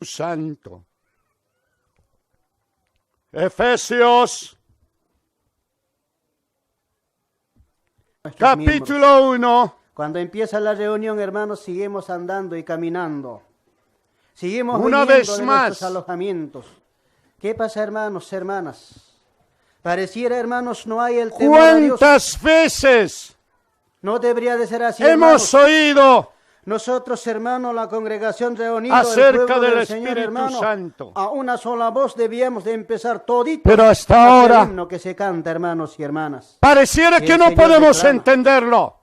Santo. Efesios capítulo 1. Cuando empieza la reunión, hermanos, seguimos andando y caminando. Seguimos Una viniendo vez de más. nuestros alojamientos. ¿Qué pasa, hermanos, hermanas? Pareciera, hermanos, no hay el temor a Dios. ¿Cuántas veces No debería de ser así, hemos hermanos. oído Nosotros, hermanos, la congregación reunida acerca del Señor, Espíritu hermano, Santo? a una sola voz debíamos de empezar toditos. Pero hasta aquel ahora himno que se canta, hermanos y hermanas. pareciera que el no Señor podemos declama. entenderlo.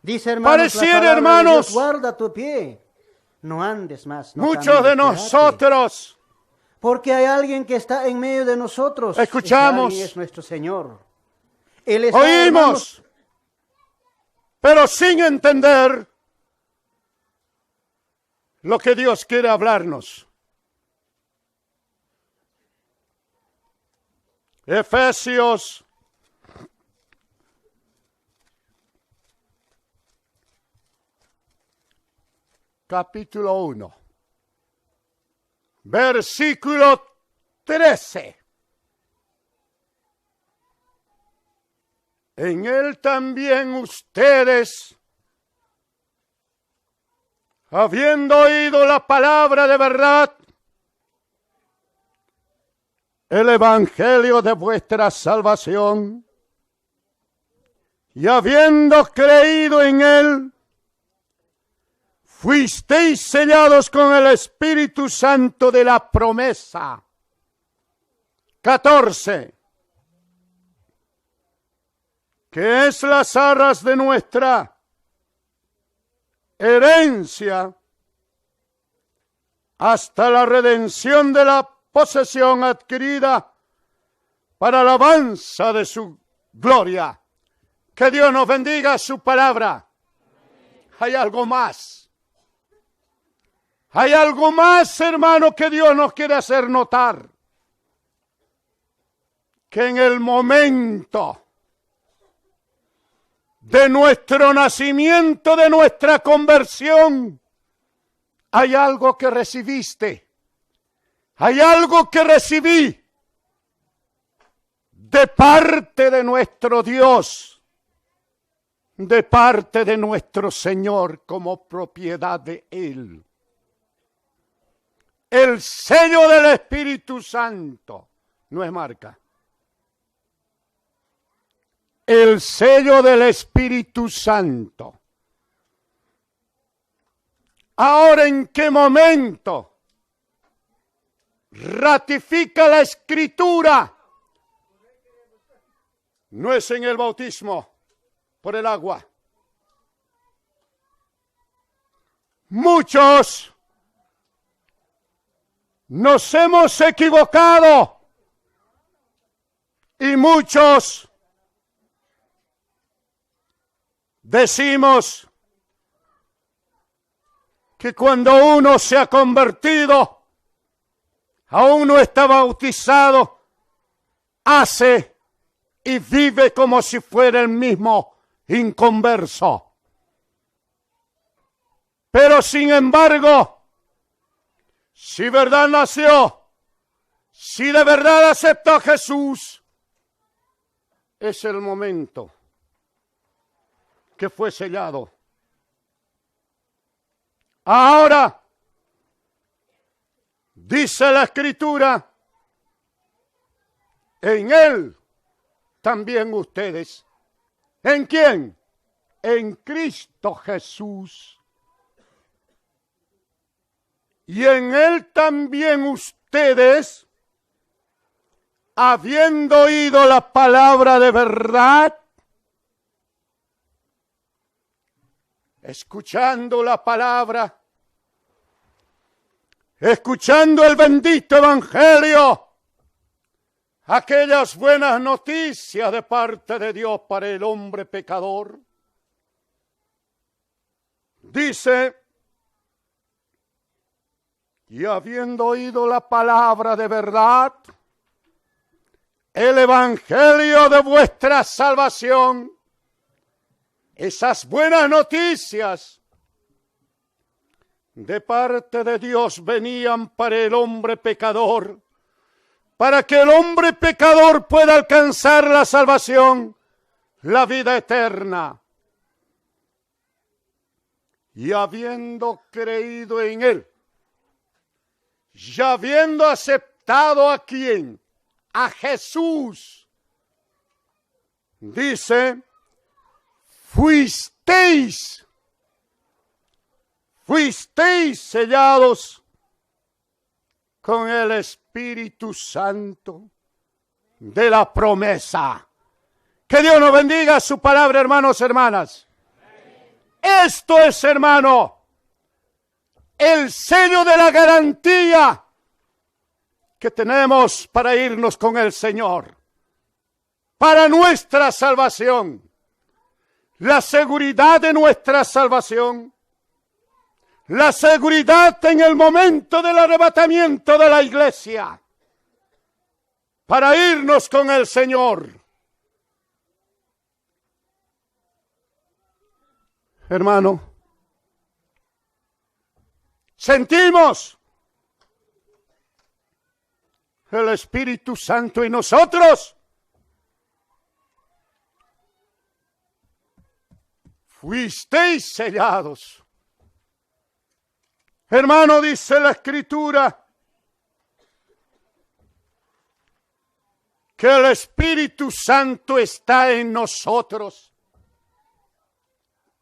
Dice, hermanos, Pareciera, la palabra de hermanos, Dios, guarda tu pie, no andes más. No Muchos camines, de quédate. nosotros Porque hay alguien que está en medio de nosotros. Escuchamos. Ese alguien es nuestro Señor. Él está, oímos, hermanos, pero sin entender lo que Dios quiere hablarnos. Efesios capítulo 1, versículo 13. En él también ustedes, habiendo oído la palabra de verdad, el evangelio de vuestra salvación, y habiendo creído en él, fuisteis sellados con el Espíritu Santo de la promesa. 14. Que es las arras de nuestra herencia hasta la redención de la posesión adquirida para alabanza de su gloria. Que Dios nos bendiga su palabra. Hay algo más. Hay algo más, hermano, que Dios nos quiere hacer notar. Que en el momento de nuestro nacimiento, de nuestra conversión, hay algo que recibiste. Hay algo que recibí de parte de nuestro Dios, de parte de nuestro Señor como propiedad de Él. El sello del Espíritu Santo no es marca. El sello del Espíritu Santo. Ahora, ¿en qué momento ratifica la Escritura? No es en el bautismo por el agua. Muchos nos hemos equivocado y muchos decimos que cuando uno se ha convertido, aún no está bautizado, hace y vive como si fuera el mismo inconverso. Pero sin embargo, si verdad nació, si de verdad aceptó a Jesús, es el momento que fue sellado. Ahora, dice la Escritura, en Él también ustedes. ¿En quién? En Cristo Jesús. Y en Él también ustedes, habiendo oído la palabra de verdad, escuchando la palabra, escuchando el bendito evangelio, aquellas buenas noticias de parte de Dios para el hombre pecador. Dice, y habiendo oído la palabra de verdad, el evangelio de vuestra salvación, esas buenas noticias de parte de Dios venían para el hombre pecador, para que el hombre pecador pueda alcanzar la salvación, la vida eterna. Y habiendo creído en Él, y habiendo aceptado ¿a quién? A Jesús. Dice, fuisteis sellados con el Espíritu Santo de la promesa. Que Dios nos bendiga su palabra, hermanos, hermanas. Esto es, hermano, el sello de la garantía que tenemos para irnos con el Señor, para nuestra salvación, la seguridad de nuestra salvación, la seguridad en el momento del arrebatamiento de la iglesia, para irnos con el Señor. Hermano, sentimos el Espíritu Santo en nosotros. Fuisteis sellados. Hermano, dice la Escritura, que el Espíritu Santo está en nosotros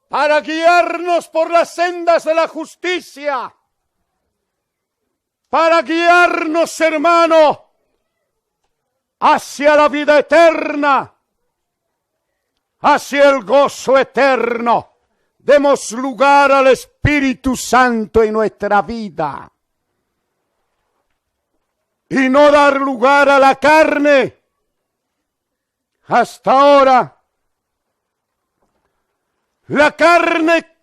para guiarnos por las sendas de la justicia, para guiarnos, hermano, hacia la vida eterna, hacia el gozo eterno. Demos lugar al Espíritu Santo en nuestra vida y no dar lugar a la carne. Hasta ahora, la carne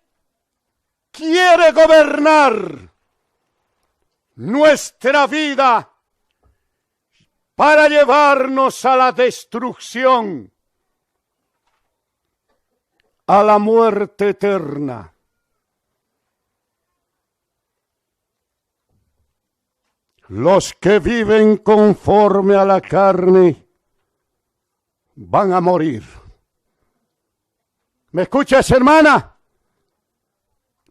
quiere gobernar nuestra vida para llevarnos a la destrucción, a la muerte eterna. Los que viven conforme a la carne van a morir. ¿Me escuchas, hermana?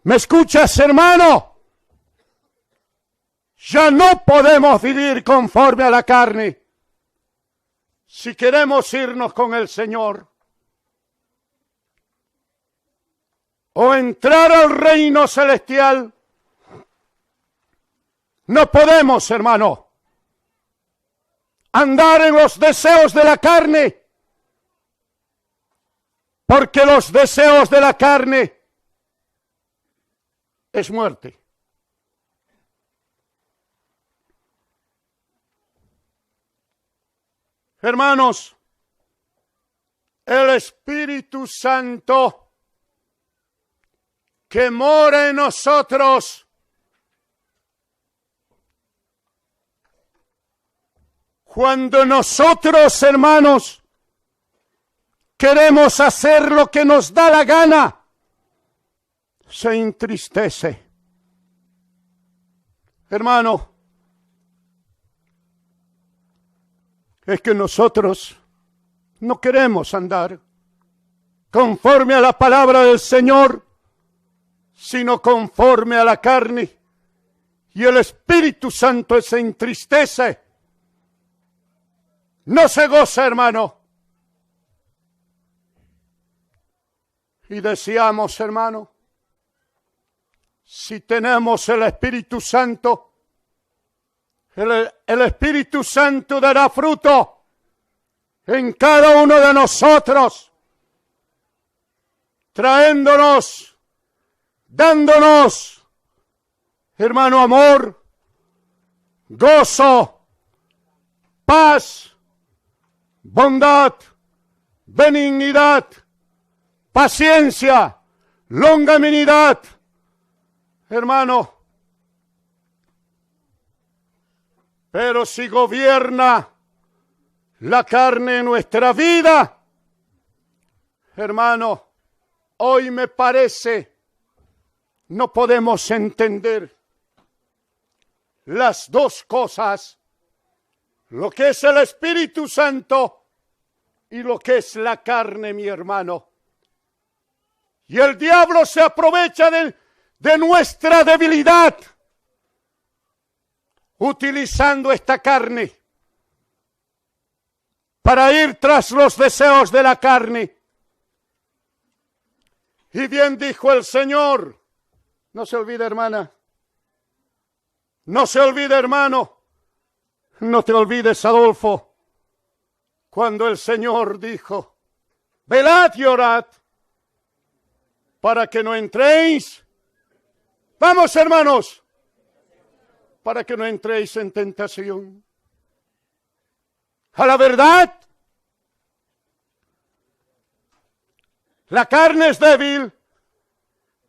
¿Me escuchas, hermano? Ya no podemos vivir conforme a la carne si queremos irnos con el Señor o entrar al reino celestial. No podemos, hermano, andar en los deseos de la carne, porque los deseos de la carne es muerte. Hermanos, el Espíritu Santo que mora en nosotros cuando nosotros, hermanos, queremos hacer lo que nos da la gana, se entristece. Hermano, es que nosotros no queremos andar conforme a la palabra del Señor, sino conforme a la carne. Y el Espíritu Santo se entristece. No se goza, hermano. Y decíamos, hermano, si tenemos el Espíritu Santo, el Espíritu Santo dará fruto en cada uno de nosotros, trayéndonos, dándonos, hermano, amor, gozo, paz, bondad, benignidad, paciencia, longanimidad. Hermano, pero si gobierna la carne en nuestra vida, hermano, hoy me parece no podemos entender las dos cosas, lo que es el Espíritu Santo y lo que es la carne, mi hermano. Y el diablo se aprovecha de nuestra debilidad, utilizando esta carne para ir tras los deseos de la carne. Y bien dijo el Señor, no se olvide, hermana, no se olvide, hermano, no te olvides, Adolfo, cuando el Señor dijo, velad y orad, para que no entréis, vamos hermanos, para que no entréis en tentación. A la verdad, la carne es débil,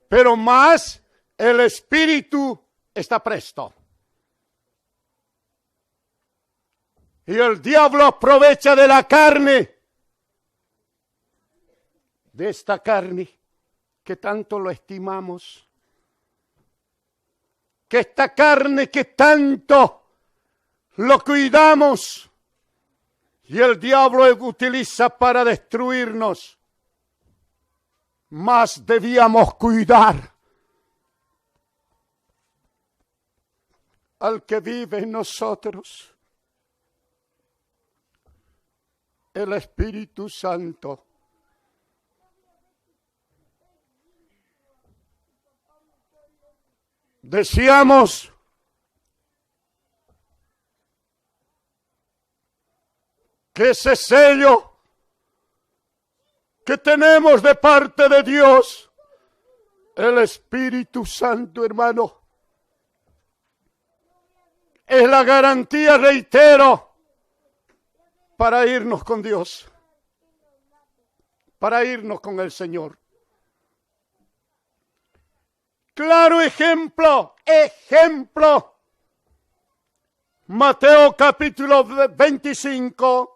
pero más el espíritu está presto. Y el diablo aprovecha de la carne, de esta carne que tanto lo estimamos, que esta carne que tanto lo cuidamos, y el diablo utiliza para destruirnos. Más debíamos cuidar al que vive en nosotros, el Espíritu Santo. Decíamos que ese sello que tenemos de parte de Dios, el Espíritu Santo, hermano, es la garantía, reitero, para irnos con Dios, para irnos con el Señor. Claro ejemplo, Mateo capítulo 25.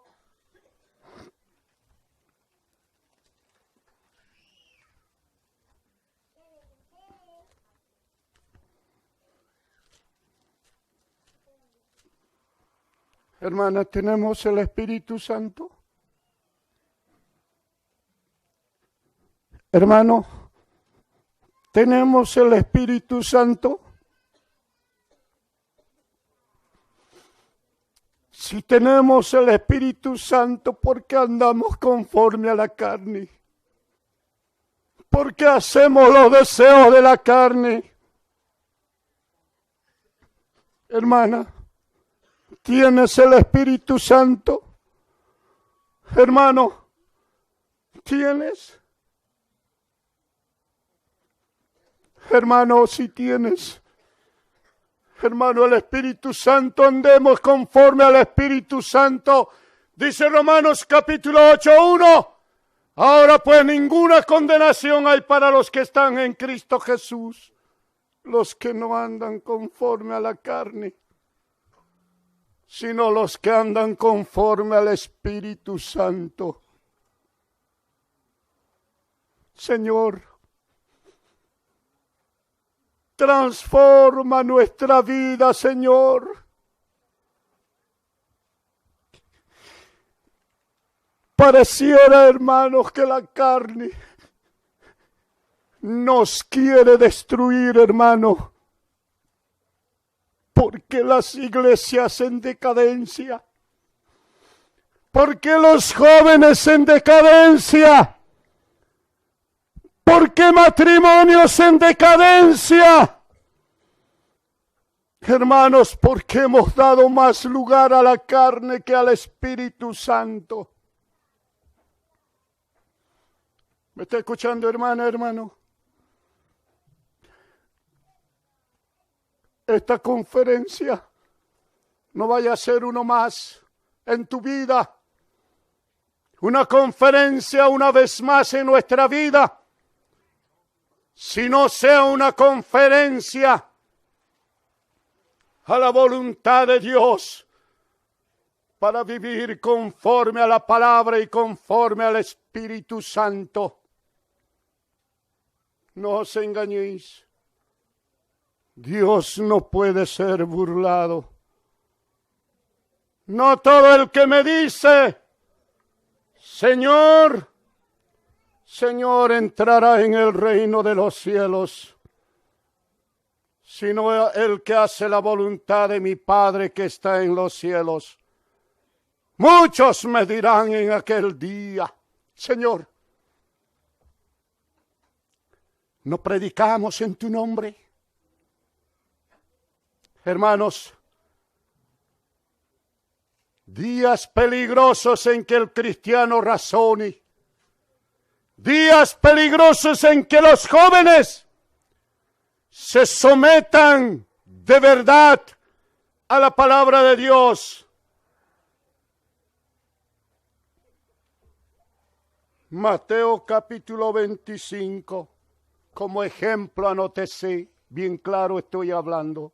Hermana, ¿tenemos el Espíritu Santo? Hermano, ¿tenemos el Espíritu Santo? Si tenemos el Espíritu Santo, ¿por qué andamos conforme a la carne? ¿Por qué hacemos los deseos de la carne? Hermana, ¿tienes el Espíritu Santo? Hermano, ¿tienes? Hermano, si tienes, hermano, el Espíritu Santo, andemos conforme al Espíritu Santo. Dice Romanos capítulo 8:1. Ahora pues ninguna condenación hay para los que están en Cristo Jesús, los que no andan conforme a la carne, sino los que andan conforme al Espíritu Santo. Señor, transforma nuestra vida, Señor. Pareciera, hermanos, que la carne nos quiere destruir, hermano, porque las iglesias en decadencia, porque los jóvenes en decadencia, porque matrimonios en decadencia. Hermanos, porque hemos dado más lugar a la carne que al Espíritu Santo. ¿Me está escuchando, hermana, hermano? Esta conferencia no vaya a ser uno más en tu vida. Una conferencia una vez más en nuestra vida. Sino sea una conferencia a la voluntad de Dios para vivir conforme a la palabra y conforme al Espíritu Santo. No os engañéis. Dios no puede ser burlado. No todo el que me dice, Señor, Señor, entrará en el reino de los cielos, sino el que hace la voluntad de mi Padre que está en los cielos. Muchos me dirán en aquel día, Señor, ¿no predicamos en tu nombre? Hermanos, días peligrosos en que el cristiano razone, días peligrosos en que los jóvenes se sometan de verdad a la palabra de Dios. Mateo capítulo 25, como ejemplo anótese, bien claro estoy hablando.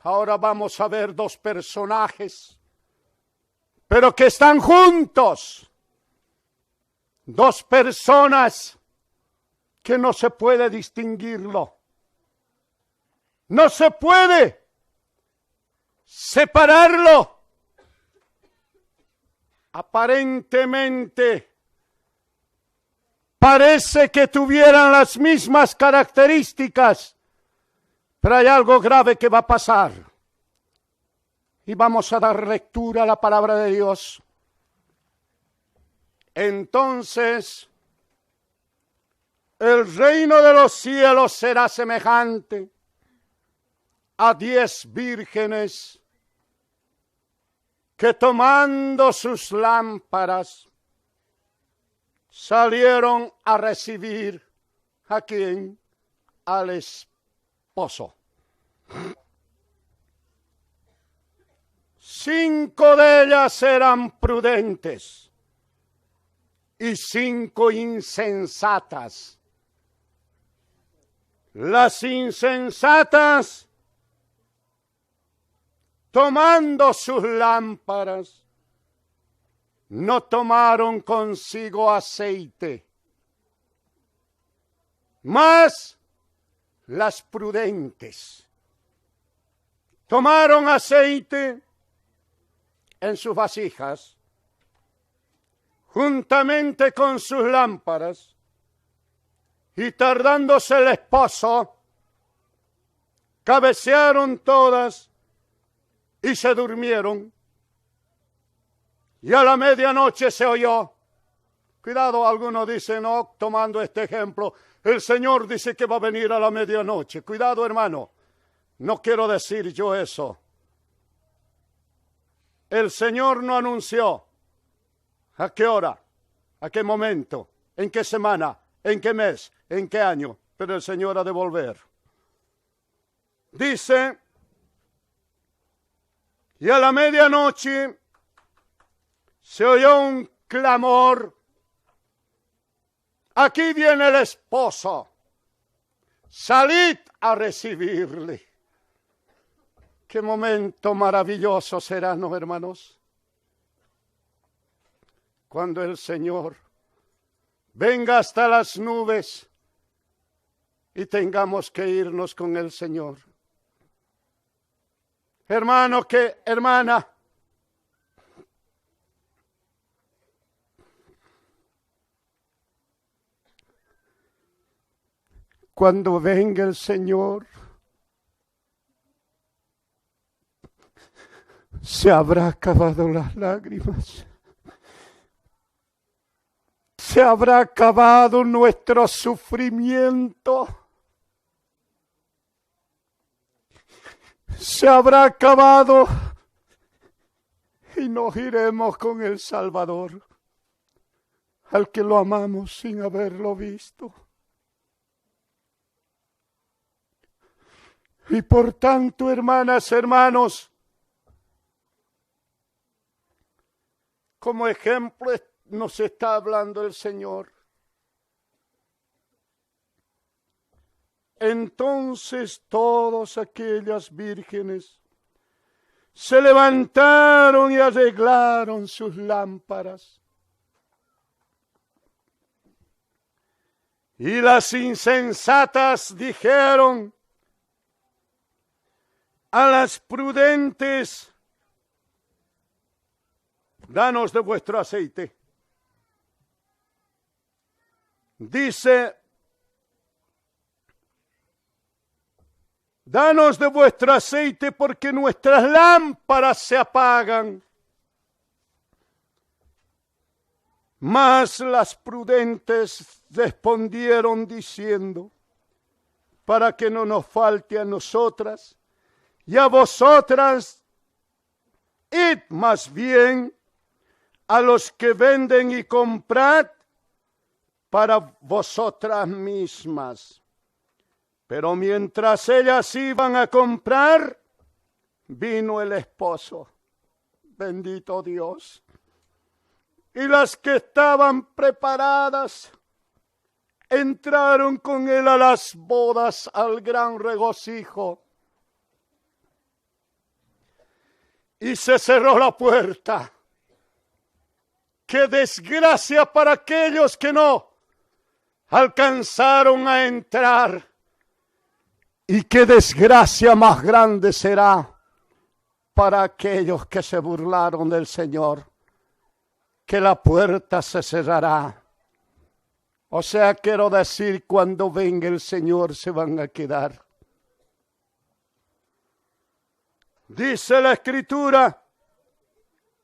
Ahora vamos a ver dos personajes, pero que están juntos. Dos personas que no se puede distinguirlo. No se puede separarlo. Aparentemente parece que tuvieran las mismas características, pero hay algo grave que va a pasar. Y vamos a dar lectura a la palabra de Dios. Entonces, el reino de los cielos será semejante a 10 vírgenes que tomando sus lámparas salieron a recibir ¿a quién? Al esposo. 5 de ellas eran prudentes y 5 insensatas. Las insensatas, tomando sus lámparas, no tomaron consigo aceite, mas las prudentes tomaron aceite en sus vasijas, juntamente con sus lámparas, y tardándose el esposo, cabecearon todas y se durmieron. Y a la medianoche se oyó. Cuidado, algunos dicen, no, tomando este ejemplo, el Señor dice que va a venir a la medianoche. Cuidado, hermano, no quiero decir yo eso. El Señor no anunció a qué hora, a qué momento, en qué semana, en qué mes, en qué año, pero el Señor ha de volver. Dice, y a la medianoche se oyó un clamor. Aquí viene el esposo. Salid a recibirle. Qué momento maravilloso será, ¿no, hermanos? Cuando el Señor venga hasta las nubes y tengamos que irnos con el Señor. Hermano, hermana, cuando venga el Señor, se habrá acabado las lágrimas. Se habrá acabado nuestro sufrimiento. Se habrá acabado y nos iremos con el Salvador, al que lo amamos sin haberlo visto. Y por tanto, hermanas, hermanos, como ejemplo nos está hablando el Señor. Entonces todas aquellas vírgenes se levantaron y arreglaron sus lámparas. Y las insensatas dijeron a las prudentes: danos de vuestro aceite. Dice: danos de vuestro aceite porque nuestras lámparas se apagan. Mas las prudentes respondieron diciendo: para que no nos falte a nosotras y a vosotras, id más bien a los que venden y comprad para vosotras mismas. Pero mientras ellas iban a comprar, vino el esposo. Bendito Dios. Y las que estaban preparadas entraron con él a las bodas, al gran regocijo. Y se cerró la puerta. ¡Qué desgracia para aquellos que no alcanzaron a entrar! Y qué desgracia más grande será para aquellos que se burlaron del Señor, que la puerta se cerrará. O sea, quiero decir, cuando venga el Señor se van a quedar. Dice la Escritura: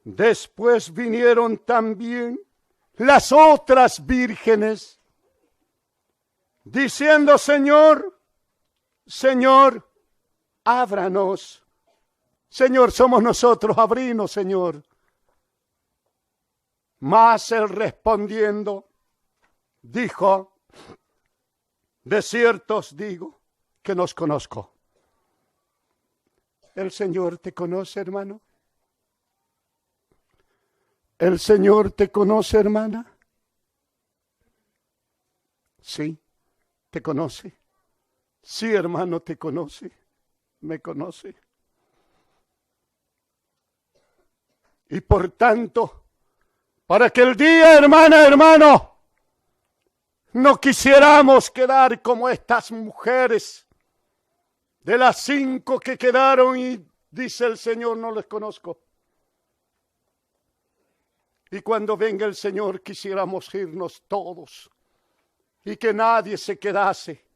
después vinieron también las otras vírgenes, diciendo: Señor, Señor, ábranos. Señor, somos nosotros, abrinos, Señor. Mas él respondiendo dijo: de cierto os digo que no os conozco. ¿El Señor te conoce, hermano? ¿El Señor te conoce, hermana? Sí, te conoce. Sí, hermano, te conoce. Me conoce. Y por tanto, para que el día, hermana, hermano, no quisiéramos quedar como estas mujeres, de las 5 que quedaron, y dice el Señor: no les conozco. Y cuando venga el Señor quisiéramos irnos todos y que nadie se quedase.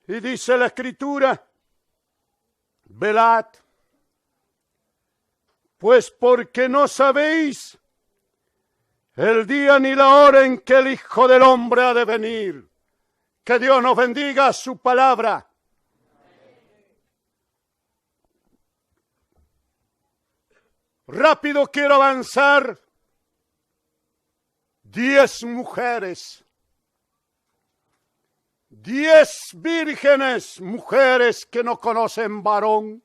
Y dice la Escritura: velad, pues porque no sabéis el día ni la hora en que el Hijo del Hombre ha de venir. Que Dios nos bendiga su palabra. Rápido quiero avanzar. 10 mujeres. 10 vírgenes, mujeres que no conocen varón.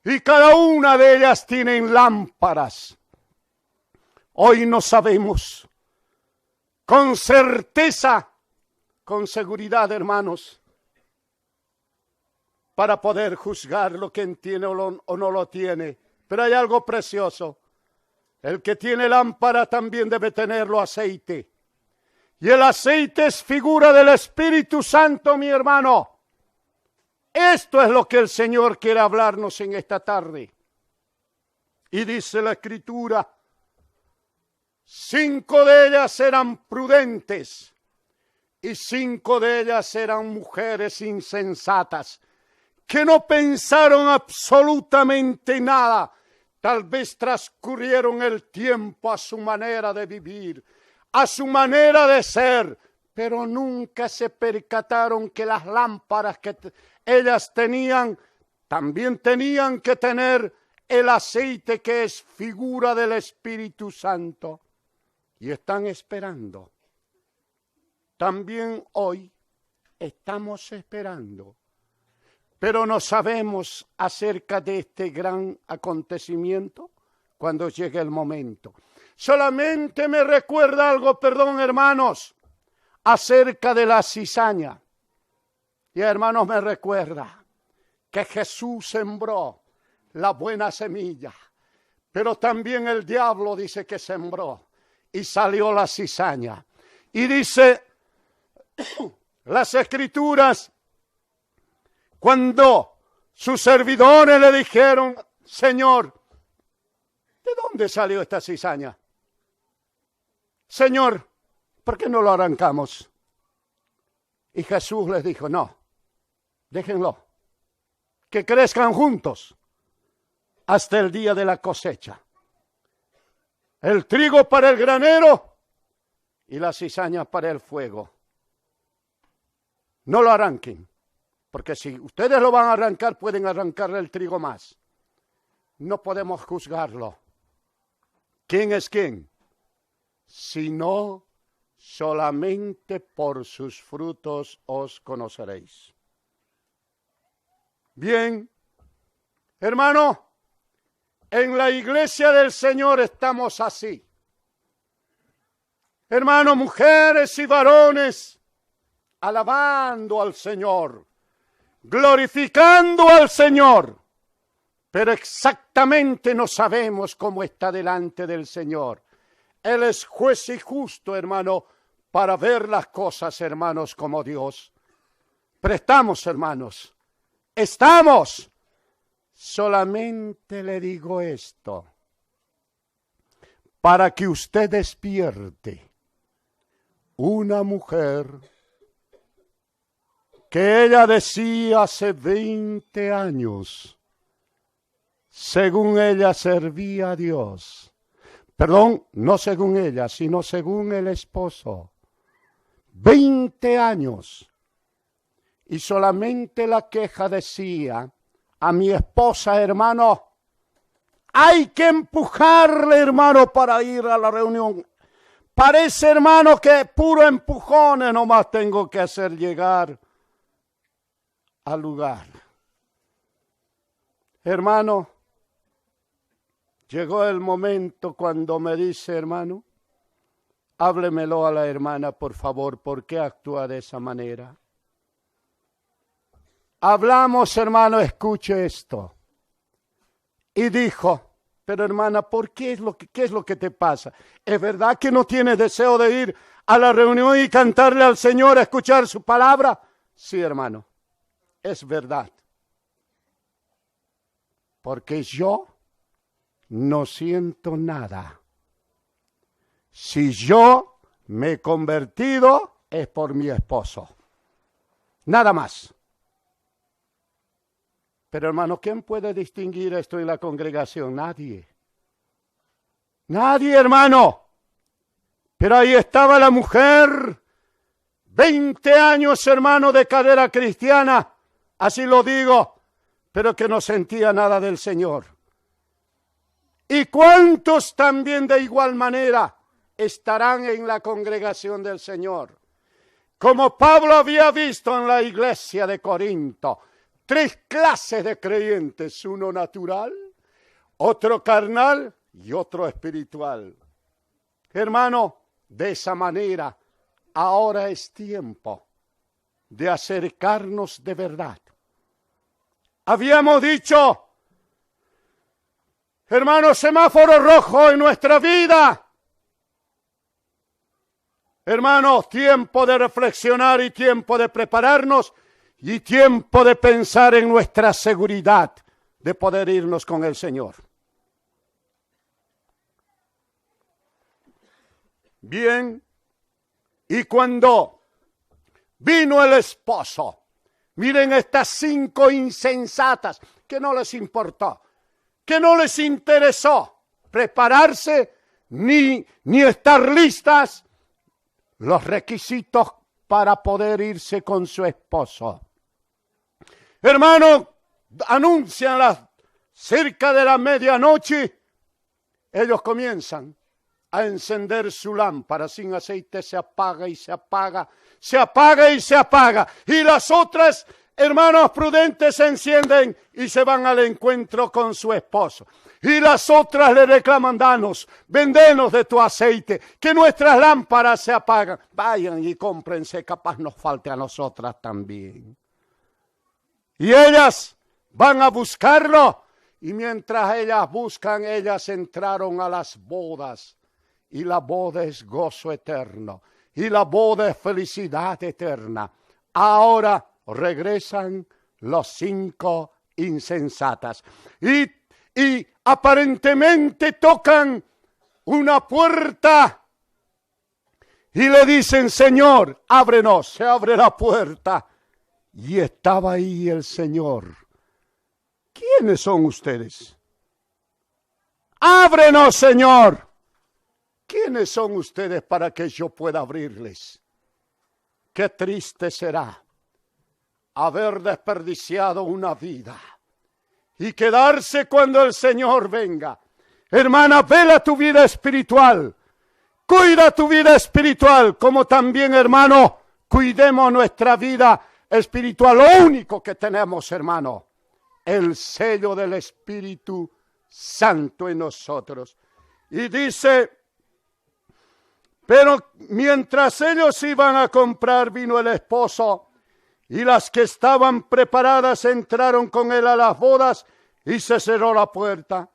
Y cada una de ellas tienen lámparas. Hoy no sabemos con certeza, con seguridad, hermanos, para poder juzgar lo que tiene o no lo tiene. Pero hay algo precioso. El que tiene lámpara también debe tenerlo aceite. Y el aceite es figura del Espíritu Santo, mi hermano. Esto es lo que el Señor quiere hablarnos en esta tarde. Y dice la Escritura: 5 de ellas eran prudentes y 5 de ellas eran mujeres insensatas, que no pensaron absolutamente nada. Tal vez transcurrieron el tiempo a su manera de vivir, a su manera de ser, pero nunca se percataron que las lámparas que ellas tenían, también tenían que tener el aceite, que es figura del Espíritu Santo. Y están esperando. También hoy estamos esperando. Pero no sabemos acerca de este gran acontecimiento cuando llegue el momento. Solamente me recuerda algo, perdón, hermanos, acerca de la cizaña. Y hermanos, me recuerda que Jesús sembró la buena semilla, pero también el diablo dice que sembró y salió la cizaña. Y dice: las Escrituras, cuando sus servidores le dijeron, Señor, ¿de dónde salió esta cizaña? Señor, ¿por qué no lo arrancamos? Y Jesús les dijo, no, déjenlo, que crezcan juntos hasta el día de la cosecha. El trigo para el granero y la cizaña para el fuego. No lo arranquen, porque si ustedes lo van a arrancar, pueden arrancarle el trigo más. No podemos juzgarlo. ¿Quién es quién? Sino solamente por sus frutos os conoceréis. Bien, hermano, en la iglesia del Señor estamos así. Hermanos, mujeres y varones, alabando al Señor, glorificando al Señor, pero exactamente no sabemos cómo está delante del Señor. Él es juez y justo, hermano, para ver las cosas, hermanos, como Dios. Pero estamos, hermanos, estamos. Solamente le digo esto, para que usted despierte. Una mujer que ella decía hace 20 años, según ella servía a Dios. Perdón, no según ella, sino según el esposo. 20 años. Y solamente la queja decía a mi esposa, hermano, hay que empujarle, hermano, para ir a la reunión. Parece, hermano, que puro empujones nomás tengo que hacer llegar al lugar. Hermano, llegó el momento cuando me dice, hermano, háblemelo a la hermana, por favor, ¿por qué actúa de esa manera? Hablamos, hermano, escuche esto. Y dijo, pero hermana, ¿por qué qué es lo que te pasa? ¿Es verdad que no tienes deseo de ir a la reunión y cantarle al Señor, a escuchar su palabra? Sí, hermano, es verdad. Porque yo no siento nada. Si yo me he convertido es por mi esposo. Nada más. Pero hermano, ¿quién puede distinguir esto en la congregación? Nadie. Nadie, hermano. Pero ahí estaba la mujer, 20 años, hermano, de carrera cristiana, así lo digo, pero que no sentía nada del Señor. ¿Y cuántos también de igual manera estarán en la congregación del Señor? Como Pablo había visto en la iglesia de Corinto, 3 clases de creyentes, uno natural, otro carnal y otro espiritual. Hermano, de esa manera, ahora es tiempo de acercarnos de verdad. Habíamos dicho, hermano, semáforo rojo en nuestra vida. Hermanos, tiempo de reflexionar y tiempo de prepararnos y tiempo de pensar en nuestra seguridad de poder irnos con el Señor. Bien, y cuando vino el esposo, miren estas 5 insensatas que no les importó, que no les interesó prepararse ni estar listas los requisitos para poder irse con su esposo. Hermano, anuncian cerca de la medianoche, ellos comienzan a encender su lámpara sin aceite, se apaga y se apaga, se apaga y se apaga. Y las otras, hermanos prudentes, se encienden y se van al encuentro con su esposo. Y las otras le reclaman, danos, vendenos de tu aceite, que nuestras lámparas se apagan. Vayan y cómprense, capaz nos falte a nosotras también. Y ellas van a buscarlo. Y mientras ellas buscan, ellas entraron a las bodas. Y la boda es gozo eterno. y la boda es felicidad eterna. Ahora regresan los 5 insensatas y aparentemente tocan una puerta y le dicen: Señor, ábrenos. Se abre la puerta y estaba ahí el Señor. ¿Quiénes son ustedes? Ábrenos, Señor. ¿Quiénes son ustedes para que yo pueda abrirles? Qué triste será haber desperdiciado una vida y quedarse cuando el Señor venga. Hermana, vela tu vida espiritual. Cuida tu vida espiritual, como también, hermano, cuidemos nuestra vida espiritual. Lo único que tenemos, hermano, el sello del Espíritu Santo en nosotros. Y dice: pero mientras ellos iban a comprar, vino el esposo, y las que estaban preparadas entraron con él a las bodas, y se cerró la puerta.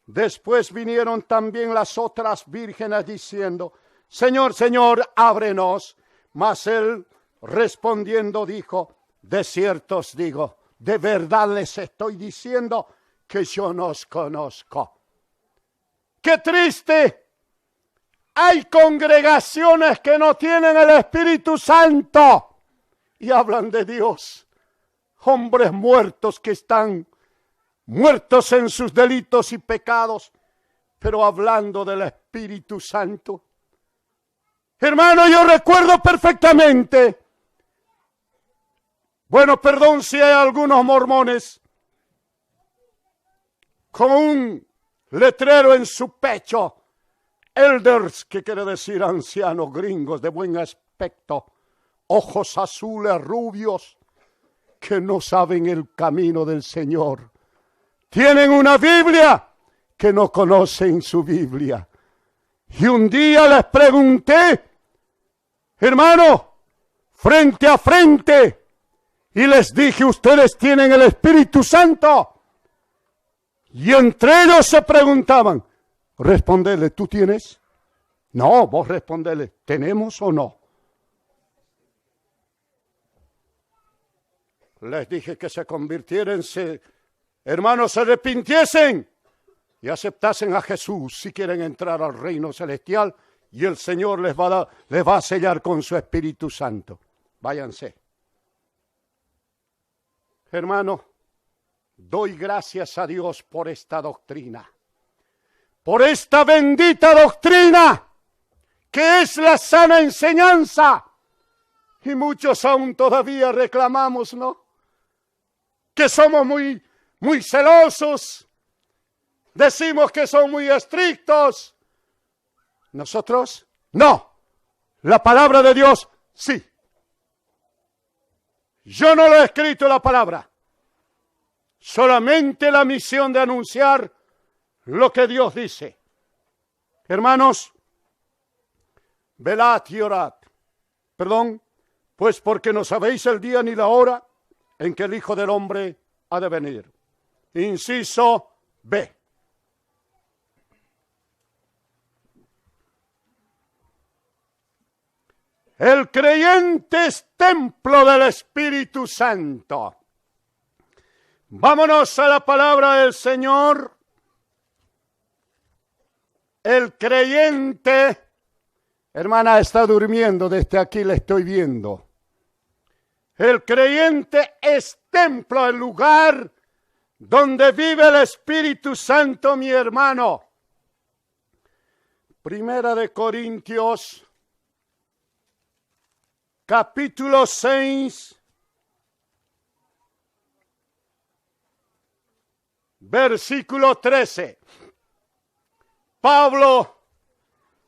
Después vinieron también las otras vírgenes diciendo: Señor, Señor, ábrenos. Mas él respondiendo dijo: de cierto os digo, de verdad les estoy diciendo que yo no os conozco. ¡Qué triste! Hay congregaciones que no tienen el Espíritu Santo y hablan de Dios. Hombres muertos que están muertos en sus delitos y pecados, pero hablando del Espíritu Santo. Hermano, yo recuerdo perfectamente. Bueno, perdón si hay algunos mormones con un letrero en su pecho: elders, que quiere decir ancianos gringos de buen aspecto, ojos azules, rubios, que no saben el camino del Señor. Tienen una Biblia que no conocen su Biblia. Y un día les pregunté, hermano, frente a frente, y les dije: ¿ustedes tienen el Espíritu Santo? Y entre ellos se preguntaban. Responderle: ¿tú tienes? No, vos responderle: ¿tenemos o no? Les dije que se convirtieran, hermanos, se arrepintiesen y aceptasen a Jesús si quieren entrar al reino celestial, y el Señor les va a sellar con su Espíritu Santo. Váyanse. Hermano, doy gracias a Dios por esta doctrina. Por esta bendita doctrina, que es la sana enseñanza. Y muchos aún todavía reclamamos, ¿no? Que somos muy celosos. Decimos que son muy estrictos. Nosotros, no. La palabra de Dios, sí. Yo no lo he escrito la palabra. Solamente la misión de anunciar lo que Dios dice. Hermanos, velad y orad. Perdón, pues porque no sabéis el día ni la hora en que el Hijo del Hombre ha de venir. Inciso B. El creyente es templo del Espíritu Santo. Vámonos a la palabra del Señor. El creyente, hermana, está durmiendo, desde aquí le estoy viendo. El creyente es templo, el lugar donde vive el Espíritu Santo, mi hermano. Primera de Corintios, capítulo 6, versículo 13. Pablo,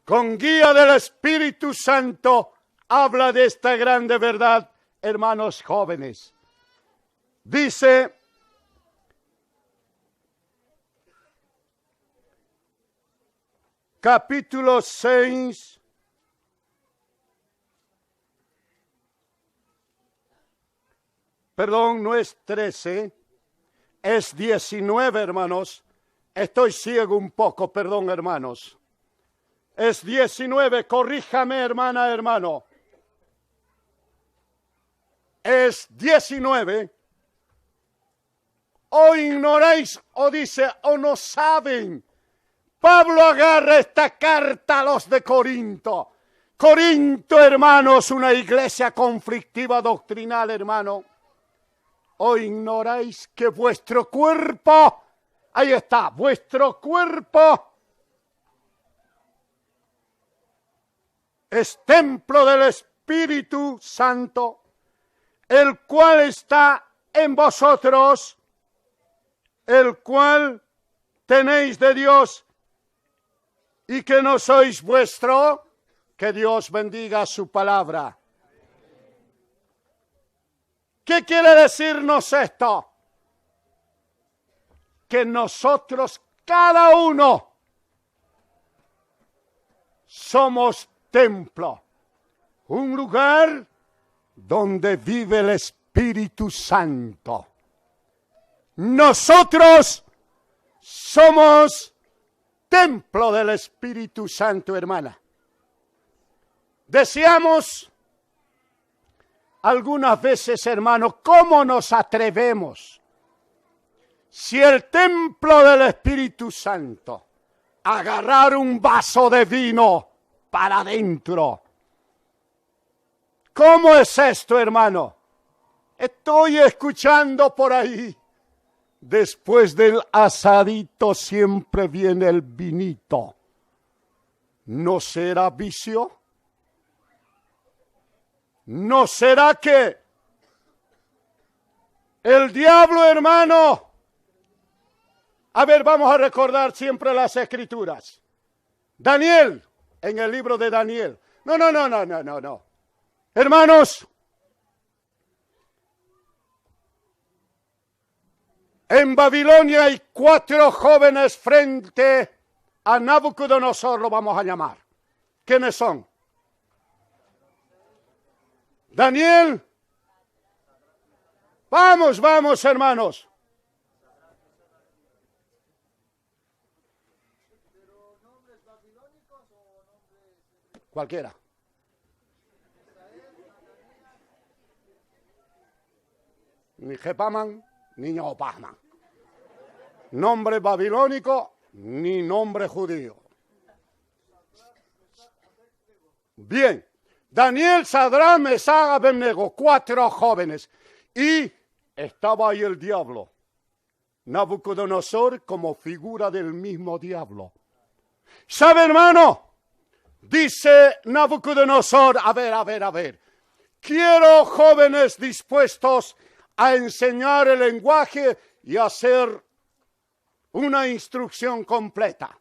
con guía del Espíritu Santo, habla de esta grande verdad, hermanos jóvenes. Dice: capítulo 6, perdón, no es 13, es 19, hermanos. Estoy ciego un poco, perdón, hermanos. Es 19, corríjame, hermana, hermano. Es 19. O ignoráis, o dice, o no saben. Pablo agarra esta carta a los de Corinto. Corinto, hermanos, una iglesia conflictiva doctrinal, hermano. O ignoráis que vuestro cuerpo, ahí está, vuestro cuerpo es templo del Espíritu Santo, el cual está en vosotros, el cual tenéis de Dios, y que no sois vuestro. Que Dios bendiga su palabra. ¿Qué quiere decirnos esto? Que nosotros, cada uno, somos templo, un lugar donde vive el Espíritu Santo. Nosotros somos templo del Espíritu Santo, hermana. Decíamos algunas veces, hermano, ¿cómo nos atrevemos? Si el templo del Espíritu Santo, agarrar un vaso de vino para adentro. ¿Cómo es esto, hermano? Estoy escuchando por ahí. Después del asadito siempre viene el vinito. ¿No será vicio? ¿No será que el diablo, hermano? A ver, vamos a recordar siempre las Escrituras. Daniel, en el libro de Daniel. No. Hermanos, en Babilonia hay 4 jóvenes frente a Nabucodonosor, lo vamos a llamar. ¿Quiénes son? Daniel. Vamos, hermanos. Cualquiera. Ni Jepaman, ni Ñopahman. Nombre babilónico, ni nombre judío. Bien. Daniel, Sadrach, Mesach, Abednego, 4 jóvenes. Y estaba ahí el diablo. Nabucodonosor como figura del mismo diablo. ¿Sabe, hermano? Dice Nabucodonosor, a ver. Quiero jóvenes dispuestos a enseñar el lenguaje y hacer una instrucción completa.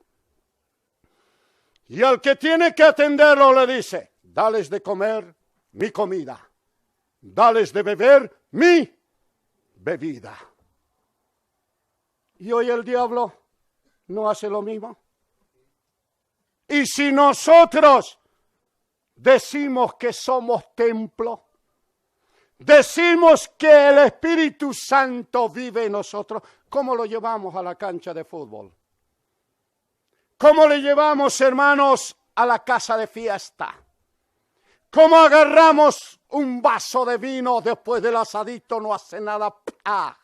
Y al que tiene que atenderlo le dice, dales de comer mi comida, dales de beber mi bebida. Y hoy el diablo no hace lo mismo. Y si nosotros decimos que somos templo, decimos que el Espíritu Santo vive en nosotros, ¿cómo lo llevamos a la cancha de fútbol? ¿Cómo le llevamos, hermanos, a la casa de fiesta? ¿Cómo agarramos un vaso de vino después del asadito? No hace nada. ¡Ah!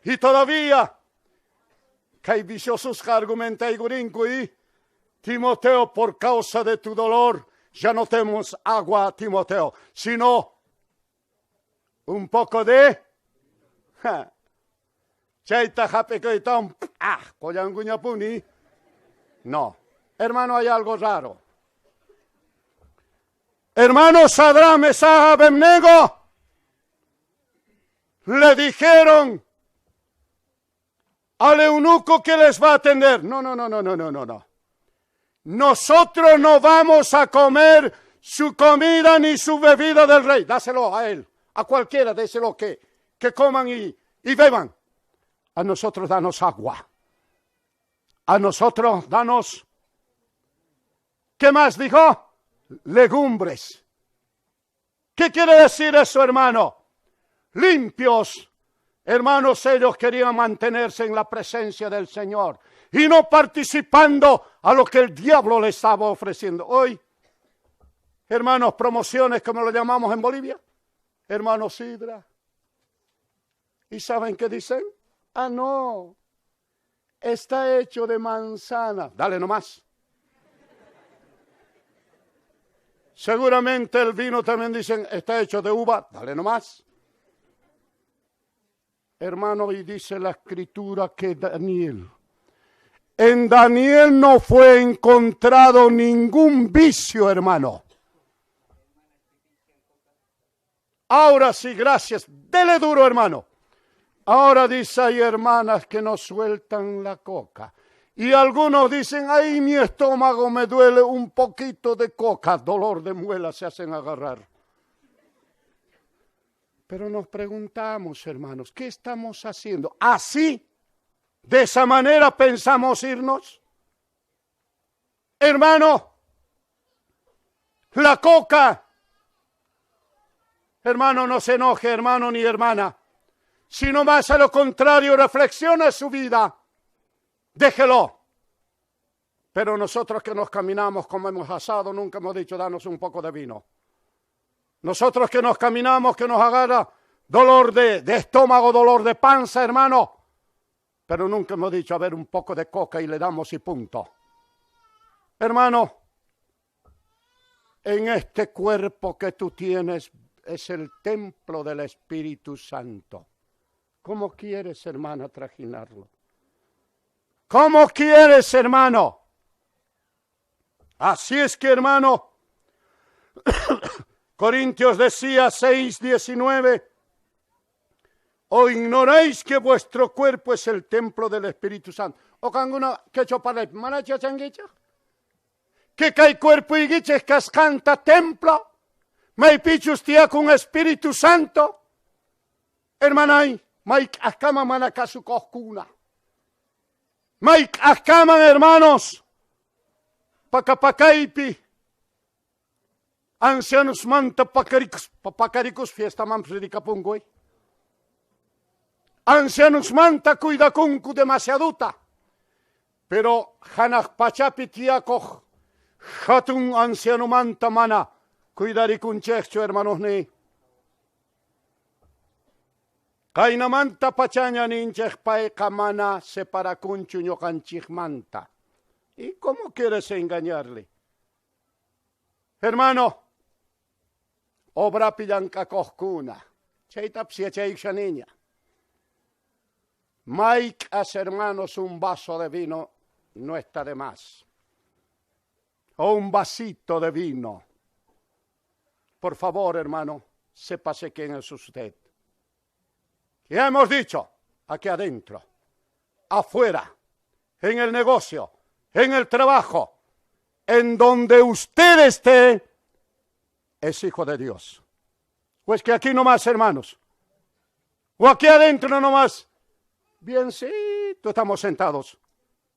Y todavía, que hay viciosos argumentos y Timoteo, por causa de tu dolor, ya no tenemos agua, Timoteo, sino un poco de... No, hermano, hay algo raro. Hermanos Sadrach, Mesach, Abednego le dijeron al eunuco que les va a atender. No. Nosotros no vamos a comer su comida ni su bebida del rey. Dáselo a él, a cualquiera, déselo que coman y beban. A nosotros danos agua. A nosotros danos, ¿qué más dijo? Legumbres. ¿Qué quiere decir eso, hermano? Limpios Hermanos, ellos querían mantenerse en la presencia del Señor y no participando a lo que el diablo les estaba ofreciendo. Hoy, hermanos, promociones, como lo llamamos en Bolivia, hermanos sidra. ¿Y saben qué dicen? Ah, no, está hecho de manzana. Dale nomás. Seguramente el vino también dicen, está hecho de uva. Dale nomás. Hermano, y dice la Escritura que en Daniel no fue encontrado ningún vicio, hermano. Ahora sí, gracias. Dele duro, hermano. Ahora dice, hay hermanas que no sueltan la coca. Y algunos dicen, ay, mi estómago me duele un poquito de coca. Dolor de muela se hacen agarrar. Pero nos preguntamos, hermanos, ¿qué estamos haciendo? ¿Así? ¿De esa manera pensamos irnos? Hermano, la coca. Hermano, no se enoje, hermano ni hermana. Sino más a lo contrario, reflexione su vida. Déjelo. Pero nosotros que nos caminamos como hemos asado, nunca hemos dicho, danos un poco de vino. Nosotros que nos caminamos, que nos agarra dolor de estómago, dolor de panza, hermano. Pero nunca hemos dicho, a ver, un poco de coca y le damos y punto. Hermano, en este cuerpo que tú tienes es el templo del Espíritu Santo. ¿Cómo quieres, hermana, trajinarlo? ¿Cómo quieres, hermano? Así es que, hermano, Corintios decía 6:19, ¿o ignoráis que vuestro cuerpo es el templo del Espíritu Santo? ¿O canguna que chopale manacha changuicha? ¿Que hay cuerpo y guiches que canta templo? ¿Me pichus tía con Espíritu Santo? Hermanay, Mike ascama manakasu coscuna. Mike ascaman, hermanos, pacapacaipi. Ancianos manta pacaricus fiesta man predicapungoy. Ancianos manta cuidacuncu demasiaduta. Pero hanak pachapi tiakoh hatun anciano manta mana cuidaricunchecho, hermanos ni. Kaina manta pachaña ninchech paeka mana separacunchu ñocanchich manta. ¿Y cómo quieres engañarle? Hermano, obra pillanca coscuna. Cheitapsia cheixa niña. Mike, haz hermanos un vaso de vino, no está de más. O un vasito de vino. Por favor, hermano, sépase quién es usted. Ya hemos dicho, aquí adentro, afuera, en el negocio, en el trabajo, en donde usted esté, es hijo de Dios. Pues que aquí nomás, hermanos, o aquí adentro nomás, biencito estamos sentados,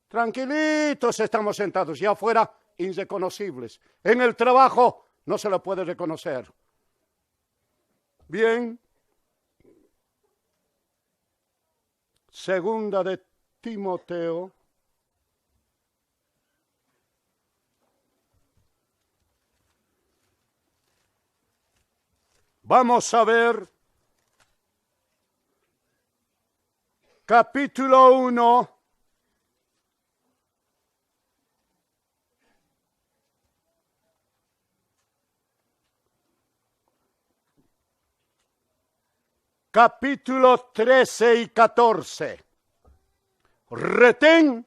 tranquilitos estamos sentados, y afuera, irreconocibles. En el trabajo no se lo puede reconocer. Bien. Segunda de Timoteo. Vamos a ver capítulo 1. Capítulo 13 y 14. Retén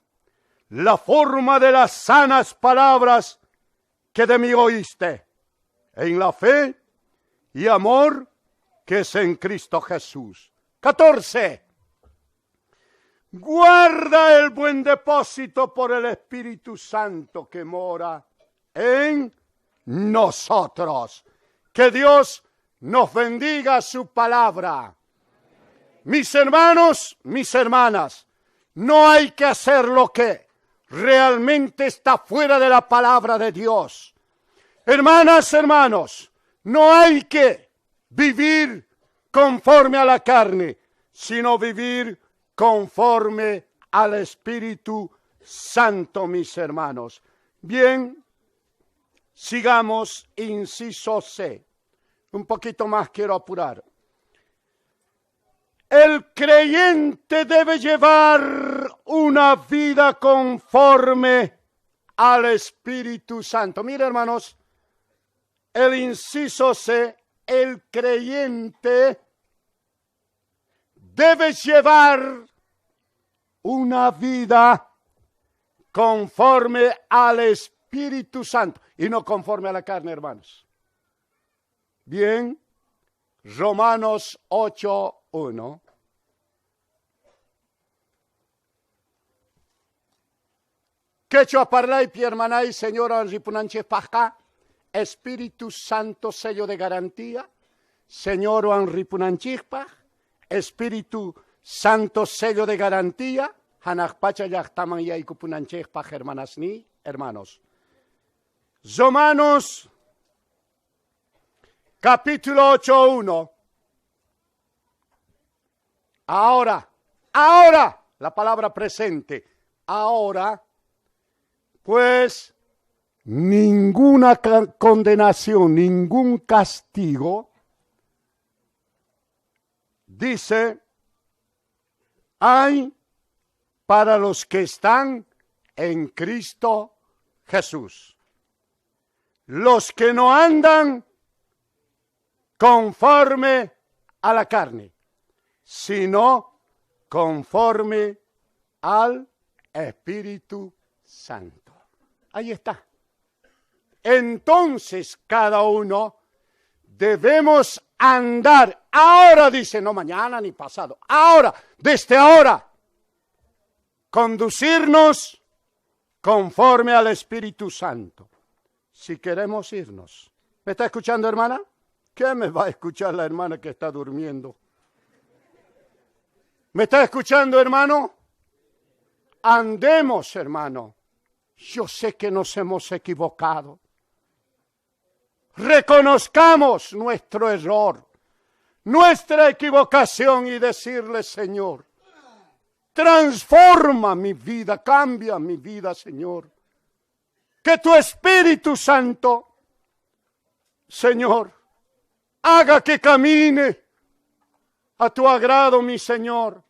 la forma de las sanas palabras que de mí oíste, en la fe y amor que es en Cristo Jesús. 14. Guarda el buen depósito por el Espíritu Santo que mora en nosotros. Que Dios nos bendiga su palabra. Mis hermanos, mis hermanas, no hay que hacer lo que realmente está fuera de la palabra de Dios. Hermanas, hermanos, no hay que vivir conforme a la carne, sino vivir conforme al Espíritu Santo, mis hermanos. Bien, sigamos, inciso C. Un poquito más quiero apurar. El creyente debe llevar una vida conforme al Espíritu Santo. Mira, hermanos, el inciso C, el creyente debe llevar una vida conforme al Espíritu Santo y no conforme a la carne, hermanos. Bien, Romanos 8:1. Quechua parlai piermanai, Señor, ripunanche paja, Espíritu Santo, sello de garantía, Señor, ripunanchipaj, Espíritu Santo, sello de garantía, hanakpacha yachtaman yaikupunanchipaj, hermanos. Romanos capítulo 8:1. Ahora, la palabra presente, ahora, pues ninguna condenación, ningún castigo, dice, hay para los que están en Cristo Jesús. Los que no andan conforme a la carne, sino conforme al Espíritu Santo. Ahí está. Entonces cada uno debemos andar, ahora dice, no mañana ni pasado, ahora, desde ahora, conducirnos conforme al Espíritu Santo. Si queremos irnos. ¿Me está escuchando, hermana? ¿Qué me va a escuchar la hermana que está durmiendo? ¿Me está escuchando, hermano? Andemos, hermano. Yo sé que nos hemos equivocado. Reconozcamos nuestro error, nuestra equivocación y decirle, Señor, transforma mi vida, cambia mi vida, Señor. Que tu Espíritu Santo, Señor, haga que camine a tu agrado, mi Señor.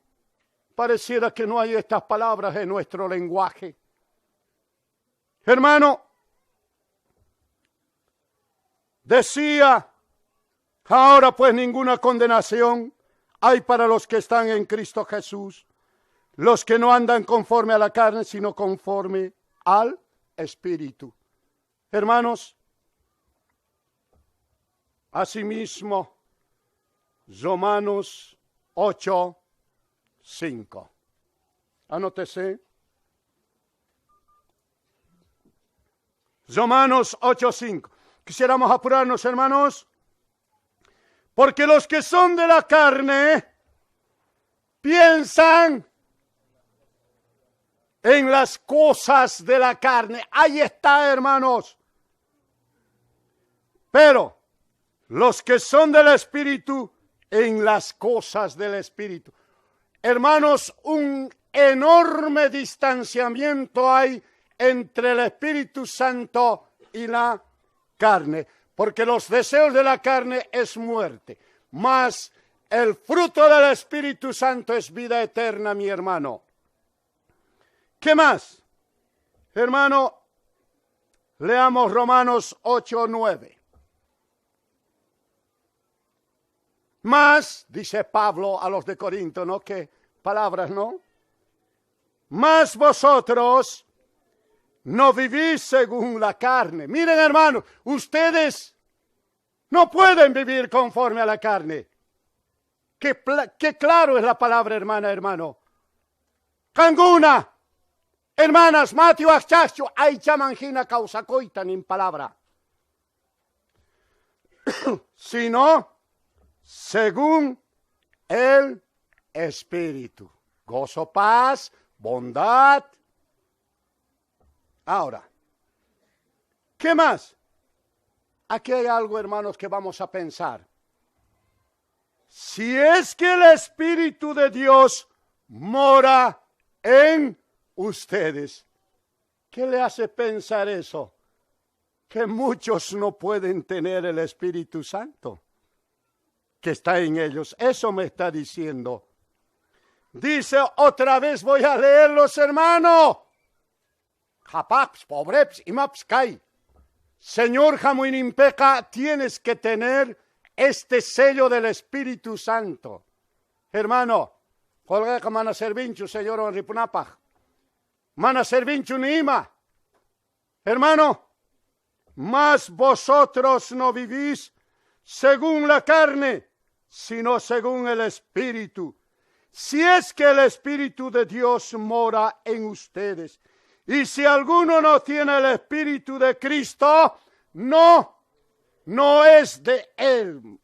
Pareciera que no hay estas palabras en nuestro lenguaje. Hermano, decía, ahora pues ninguna condenación hay para los que están en Cristo Jesús, los que no andan conforme a la carne, sino conforme al Espíritu. Hermanos, asimismo, Romanos 8:5. Anótese. Romanos 8:5. Quisiéramos apurarnos, hermanos, porque los que son de la carne piensan en las cosas de la carne. Ahí está, hermanos. Pero los que son del Espíritu, en las cosas del Espíritu. Hermanos, un enorme distanciamiento hay entre el Espíritu Santo y la carne, porque los deseos de la carne es muerte, mas el fruto del Espíritu Santo es vida eterna, mi hermano. ¿Qué más? Hermano, leamos Romanos 8:9. Más, dice Pablo a los de Corinto, ¿no? Qué palabras, ¿no? Más vosotros no vivís según la carne. Miren, hermanos, ustedes no pueden vivir conforme a la carne. Qué claro es la palabra, hermano. Canguna, hermanas, Mateo Achacho, hay chamanjina causa coitan en palabra. Sino según el Espíritu. Gozo, paz, bondad. Ahora, ¿qué más? Aquí hay algo, hermanos, que vamos a pensar. Si es que el Espíritu de Dios mora en ustedes. ¿Qué le hace pensar eso? Que muchos no pueden tener el Espíritu Santo que está en ellos. Eso me está diciendo. Dice otra vez, voy a leerlos, hermano. Japaps, pobreps, imaps, kai. Señor Jamuinimpeca, tienes que tener este sello del Espíritu Santo. Hermano, colga que mana servinchu, señor Onripunapaj. Mana servinchu niima. Hermano, mas vosotros no vivís según la carne, sino según el Espíritu. Si es que el Espíritu de Dios mora en ustedes. Y si alguno no tiene el Espíritu de Cristo, no es de él.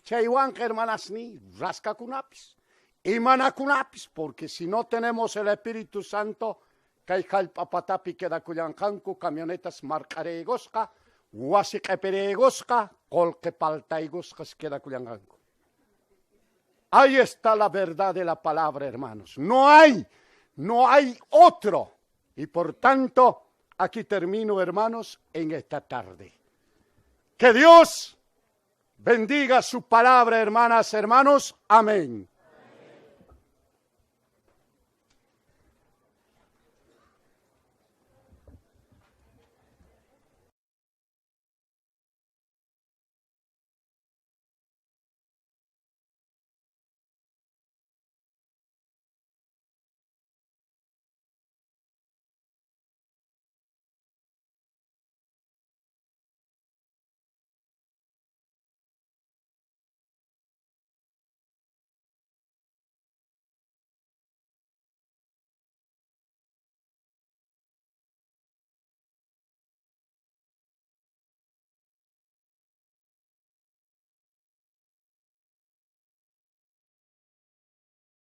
Hermanas ni rasca kunapis. Y manakunapis, porque si no tenemos el Espíritu Santo, Kaijal papatapi queda cuyancancu, camionetas marcaregosca, huasicaperegosca, colque paltaigoscas queda cuyancancu. Ahí está la verdad de la palabra, hermanos. No hay otro. Y por tanto, aquí termino, hermanos, en esta tarde. Que Dios bendiga su palabra, hermanas, hermanos. Amén.